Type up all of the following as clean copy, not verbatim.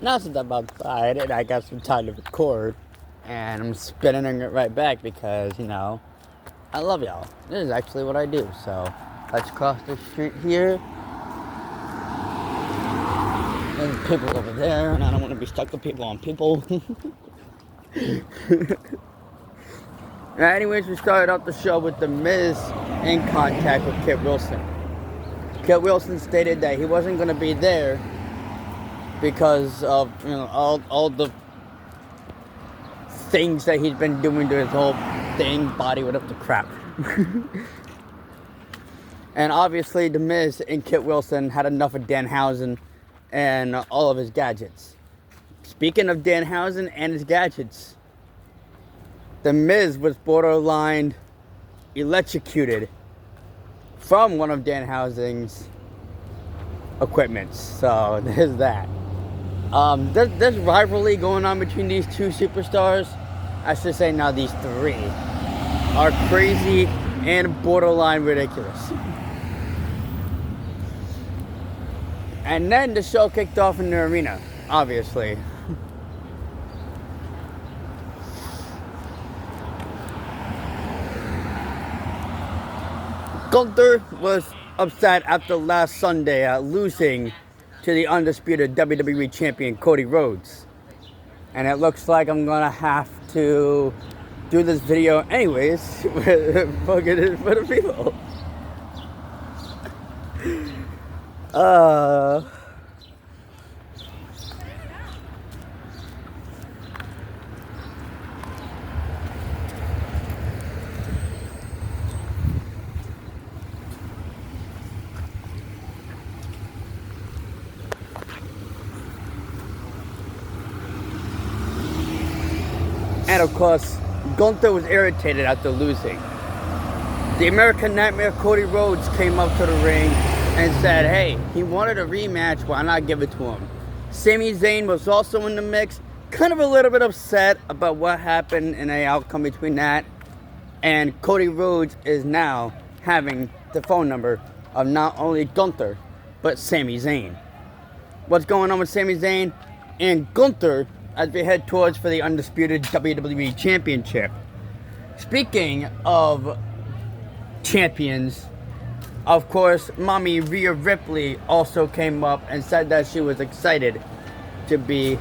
Now since I'm outside and I got some time to record, and I'm spinning it right back because, I love y'all. This is actually what I do. So let's cross the street here. There's people over there, and I don't want to be stuck with people on people. Anyways, we started out the show with The Miz in contact with Kit Wilson. Kit Wilson stated that he wasn't going to be there because of all the things that he's been doing to his whole thing, body, whatever the crap. And obviously, The Miz and Kit Wilson had enough of Danhausen and all of his gadgets. Speaking of Danhausen and his gadgets, The Miz was borderline electrocuted from one of Danhausen's equipments. So there's that. There's rivalry going on between these two superstars. I should say now these three are crazy and borderline ridiculous. And then the show kicked off in the arena, obviously. Gunther was upset after last Sunday losing to the undisputed WWE Champion Cody Rhodes. And it looks like I'm gonna have to do this video anyways for the people. And of course, Gunther was irritated after losing. The American Nightmare Cody Rhodes came up to the ring and said, hey, he wanted a rematch, why not give it to him? Sami Zayn was also in the mix, kind of a little bit upset about what happened in the outcome between that. And Cody Rhodes is now having the phone number of not only Gunther, but Sami Zayn. What's going on with Sami Zayn and Gunther as we head towards for the undisputed WWE Championship? Speaking of champions, of course, Mommy Rhea Ripley also came up and said that she was excited to be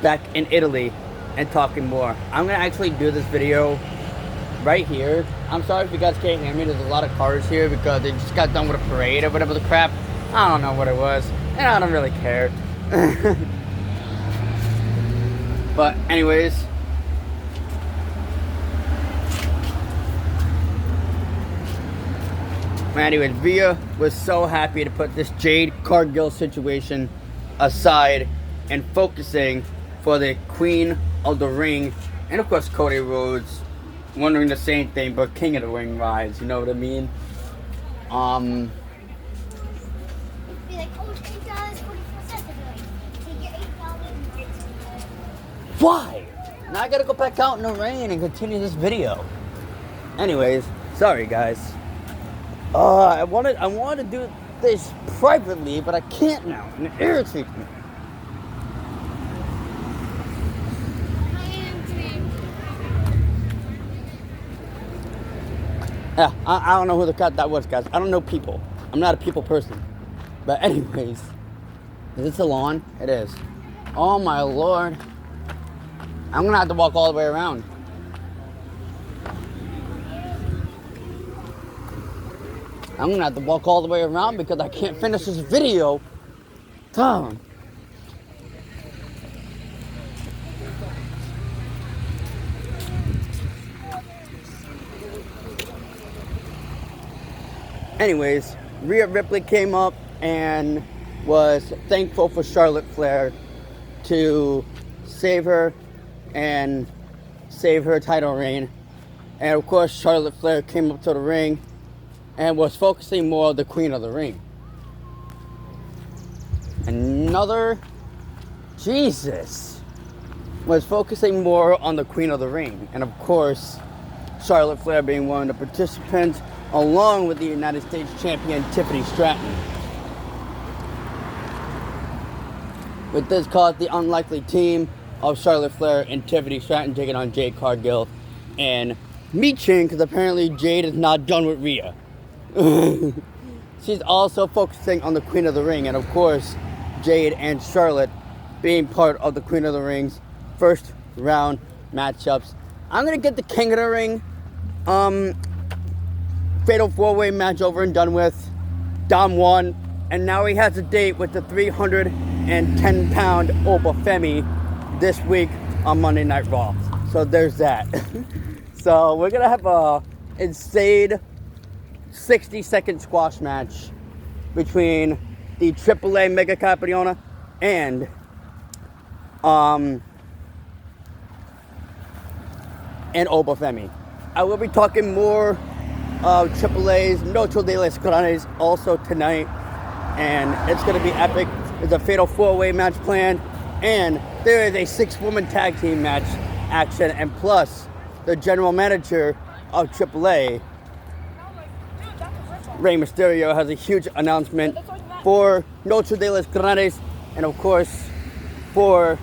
back in Italy and talking more. I'm going to actually do this video right here. I'm sorry if you guys can't hear me. There's a lot of cars here because they just got done with a parade or whatever the crap. I don't know what it was, and I don't really care. But anyways, Rhea was so happy to put this Jade Cargill situation aside and focusing for the Queen of the Ring, and of course Cody Rhodes, wondering the same thing, but King of the Ring rise, you know what I mean? Be like, oh, $8.44. Take your $8 Why? Now I gotta go back out in the rain and continue this video. Anyways, sorry guys. I wanted to do this privately, but I can't now, and it irritates me. Yeah, I don't know who the cat that was, guys. I don't know people. I'm not a people person. But anyways, is this a lawn? It is. Oh my lord. I'm gonna have to walk all the way around. I'm gonna have to walk all the way around because I can't finish this video. Damn. Anyways, Rhea Ripley came up and was thankful for Charlotte Flair to save her and save her title reign. And of course, Charlotte Flair came up to the ring and was focusing more on the Queen of the Ring. Jesus was focusing more on the Queen of the Ring. And of course, Charlotte Flair being one of the participants, along with the United States Champion Tiffany Stratton. with this called the unlikely team of Charlotte Flair and Tiffany Stratton taking on Jade Cargill and Michin, because apparently Jade is not done with Rhea. She's also focusing on the Queen of the Ring, and of course, Jade and Charlotte being part of the Queen of the Ring's first round matchups. I'm gonna get the King of the Ring fatal 4-way match over and done with. Dom won, and now he has a date with the 310-pound Oba Femi this week on Monday Night Raw. So there's that. So we're gonna have a insane 60-second squash match between the AAA Mega Campeona and Oba Femi. I will be talking more of AAA's Noche de los Grandes also tonight, and it's going to be epic. There's a fatal 4-way match planned, and there is a 6-woman tag team match action, and plus the general manager of AAA, Rey Mysterio, has a huge announcement for Noche de los Grandes, and of course for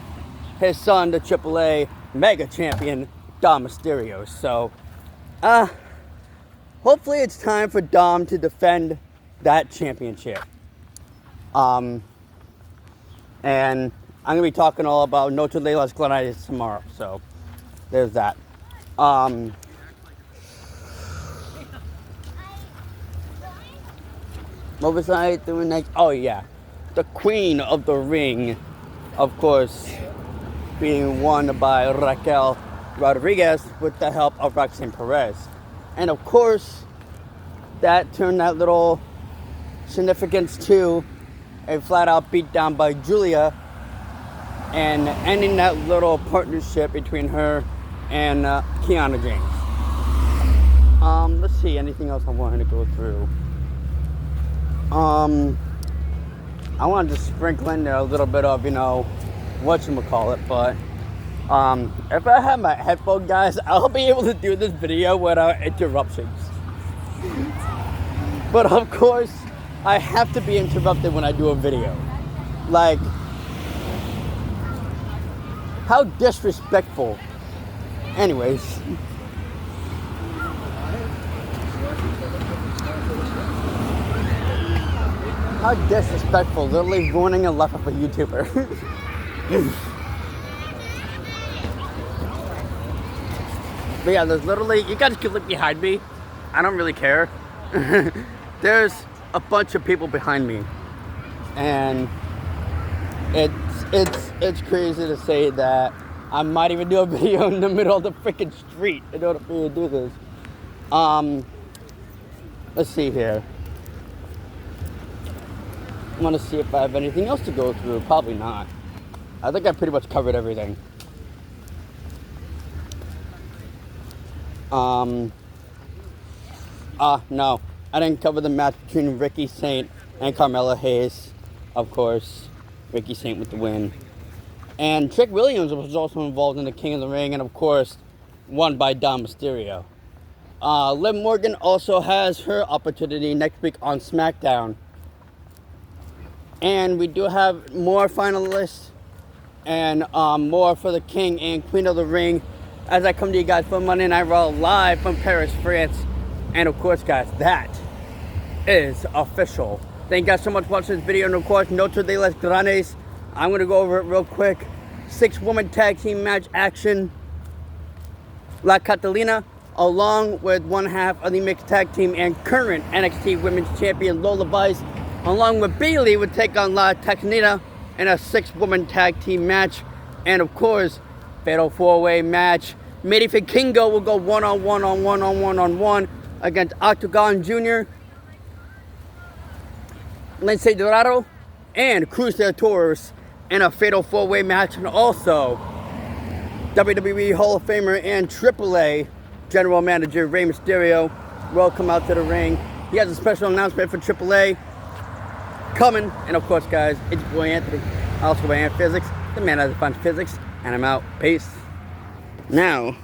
his son, the AAA Mega Champion, Dom Mysterio. So, hopefully it's time for Dom to defend that championship. And I'm going to be talking all about Noche de los Grandes tomorrow. So, there's that. What was I doing next? Oh, yeah. The Queen of the Ring, of course, being won by Raquel Rodriguez with the help of Roxanne Perez. And of course, that turned that little significance to a flat-out beatdown by Julia and ending that little partnership between her and Kiana James. Let's see, anything else I wanted to go through? I wanted to sprinkle in there a little bit of, whatchamacallit, but if I have my headphone, guys, I'll be able to do this video without interruptions. But of course, I have to be interrupted when I do a video. Like, how disrespectful. Anyways. How disrespectful, literally ruining a life of a YouTuber. But yeah, there's literally, you guys can look behind me. I don't really care. There's a bunch of people behind me. And it's crazy to say that I might even do a video in the middle of the freaking street in order for me to do this. Let's see here. I want to see if I have anything else to go through. Probably not. I think I pretty much covered everything. No. I didn't cover the match between Ricky Saint and Carmella Hayes. Of course, Ricky Saint with the win. And Trick Williams was also involved in the King of the Ring, and of course, won by Dom Mysterio. Liv Morgan also has her opportunity next week on SmackDown. And we do have more finalists and more for the King and Queen of the Ring as I come to you guys from Monday Night Raw live from Paris, France. And of course, guys, that is official. Thank you guys so much for watching this video. And of course, Noche de los Grandes. I'm going to go over it real quick. 6-woman tag team match action. La Catalina, along with one half of the mixed tag team and current NXT Women's Champion Lola Vice, along with Bayley, would take on La Catalina in a 6-woman tag team match. And of course, fatal 4-way match. Mady Kingo will go one-on-one against Octagon Jr., Lince Dorado, and Cruz del Toros in a fatal 4-way match. And also, WWE Hall of Famer and AAA General Manager Rey Mysterio will come out to the ring. He has a special announcement for AAA coming. And of course, guys, it's your boy Anthony, also by Ant Physics, the man that defines physics, and I'm out. Peace. Now,